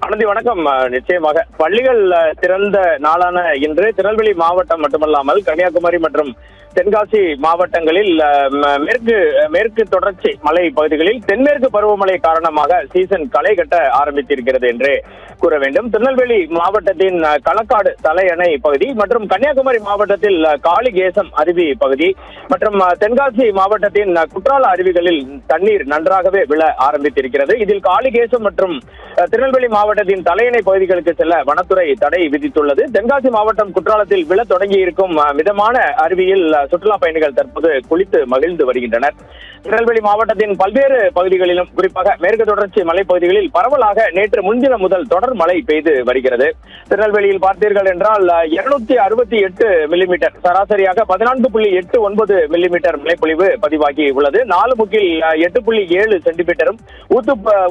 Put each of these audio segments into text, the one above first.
ஆனந்தி வணக்கம். நிச்சயமாக பள்ளிகள் திறந்த நாளான இன்று திருநெல்வேலி மாவட்டம் மட்டுமல்லாமல் கன்னியாகுமரி மற்றும் தென்காசி மாவட்டங்களில் மேற்கு தொடர்ச்சி மலை பகுதிகளில் தென்மேற்கு பருவமழை காரணமாக சீசன் களை கட்ட ஆரம்பித்திருக்கிறது என்றே கூற வேண்டும். திருநெல்வேலி மாவட்டத்தின் களக்காடு தலையணை பகுதி மற்றும் கன்னியாகுமரி மாவட்டத்தில் காளிகேசம் அருவி பகுதி மற்றும் தென்காசி மாவட்டத்தின் குற்றால அருவிகளில் தண்ணீர் நன்றாகவே விழ ஆரம்பித்திருக்கிறது. இதில் காளிகேசம் மற்றும் திருநெல்வேலி மாவட்டத்தின் தலையணை பகுதிகளுக்கு செல்ல வனத்துறை தடை விதித்துள்ளது. தென்காசி மாவட்டம் குற்றாலத்தில் விழ தொடங்கி இருக்கும் மிதமான அருவியில் சுற்றுலா பயணிகள் தற்போது குளித்து மகிழ்ந்து வருகின்றனர். திருநெல்வேலி மாவட்டத்தின் பல்வேறு பகுதிகளிலும் குறிப்பாக மேற்கு தொடர்ச்சி மலைப்பகுதிகளில் பரவலாக நேற்று முன்தினம் முதல் தொடர் மழை பெய்து வருகிறது. திருநெல்வேலியில் பார்த்தீர்கள் என்றால் 268 மில்லிமீட்டர், சராசரியாக 14.89 மில்லிமீட்டர் மழைப்பொழிவு பதிவாகி உள்ளது. நாலுமுக்கில் 8.7 சென்டிமீட்டரும்,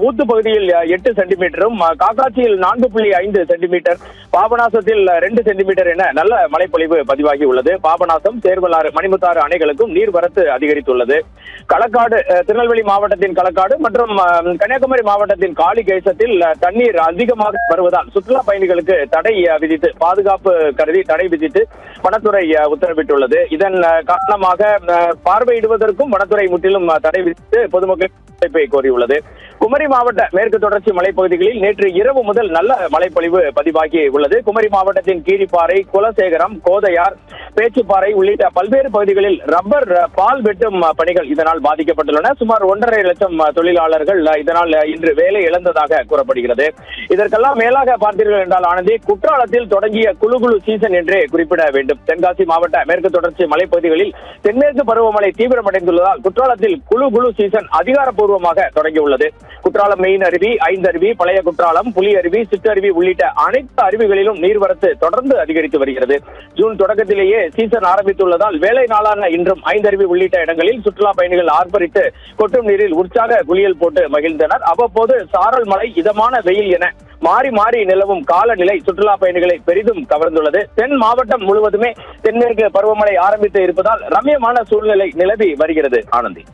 ஊத்து பகுதியில் 8 சென்டிமீட்டரும், காக்காட்சியில் 4.5 சென்டிமீட்டர், பாபநாசத்தில் 2 சென்டிமீட்டர் என நல்ல மழைப்பொழிவு பதிவாகி உள்ளது. பாபநாசம், சேர்வலாறு, மணிமுத்தாறு அணைகளுக்கும் நீர்வரத்து அதிகரித்துள்ளது. களக்காடு, திருநெல்வேலி மாவட்டத்தின் களக்காடு மற்றும் கன்னியாகுமரி மாவட்டத்தின் காளிகேசத்தில் தண்ணீர் அதிகமாக வருவதால் சுற்றுலா பயணிகளுக்கு தடை விதித்து, பாதுகாப்பு கருதி தடை விதித்து வனத்துறை உத்தரவிட்டுள்ளது. இதன் காரணமாக பார்வையிடுவதற்கும் வனத்துறை முற்றிலும் தடை விதித்து பொதுமக்கள் கோரியுள்ளது. குமரி மாவட்ட மேற்கு தொடர்ச்சி மலைப்பகுதிகளில் நேற்று இரவு முதல் நல்ல மழைப்பொழிவு பதிவாகி உள்ளது. குமரி மாவட்டத்தின் கீரிப்பாறை, குலசேகரம், கோதையார், பேச்சுப்பாறை உள்ளிட்ட பல்வேறு பகுதிகளில் ரப்பர் பால் வெட்டும் பணிகள் இதனால் பாதிக்கப்பட்டுள்ளன. சுமார் 1.5 லட்சம் தொழிலாளர்கள் இதனால் இன்று வேலை இழந்ததாக கூறப்படுகிறது. இதற்கெல்லாம் மேலாக பார்த்தீர்கள் என்றால் ஆனந்தி, குற்றாலத்தில் தொடங்கிய குளு சீசன் என்றே குறிப்பிட வேண்டும். தென்காசி மாவட்ட மேற்கு தொடர்ச்சி மலைப்பகுதிகளில் தென்மேற்கு பருவமழை தீவிரமடைந்துள்ளதால் குற்றாலத்தில் குளு சீசன் அதிகாரப்பூர்வமாக தொடங்கியுள்ளது. குற்றாலம் மெயின் அருவி, ஐந்தருவி, பழைய குற்றாலம், புலி அருவி, சிற்றருவி உள்ளிட்ட அனைத்து அருவிகளிலும் நீர்வரத்து தொடர்ந்து அதிகரித்து வருகிறது. ஜூன் தொடக்கத்திலேயே சீசன் ஆரம்பித்துள்ளதால் வேலை நாளான இன்றும் ஐந்தருவி உள்ளிட்ட இடங்களில் சுற்றுலா பயணிகள் ஆர்ப்பரித்து கொட்டும் நீரில் உற்சாக குளியல் போட்டு மகிழ்ந்தனர். அவ்வப்போது சாரல் மழை, இதமான வெயில் என மாறி மாறி நிலவும் காலநிலை சுற்றுலா பயணிகளை பெரிதும் கவர்ந்துள்ளது. தென் மாவட்டம் முழுவதுமே தென்மேற்கு பருவமழை ஆரம்பித்து இருப்பதால் ரம்யமான சூழ்நிலை நிலவி வருகிறது. ஆனந்தி.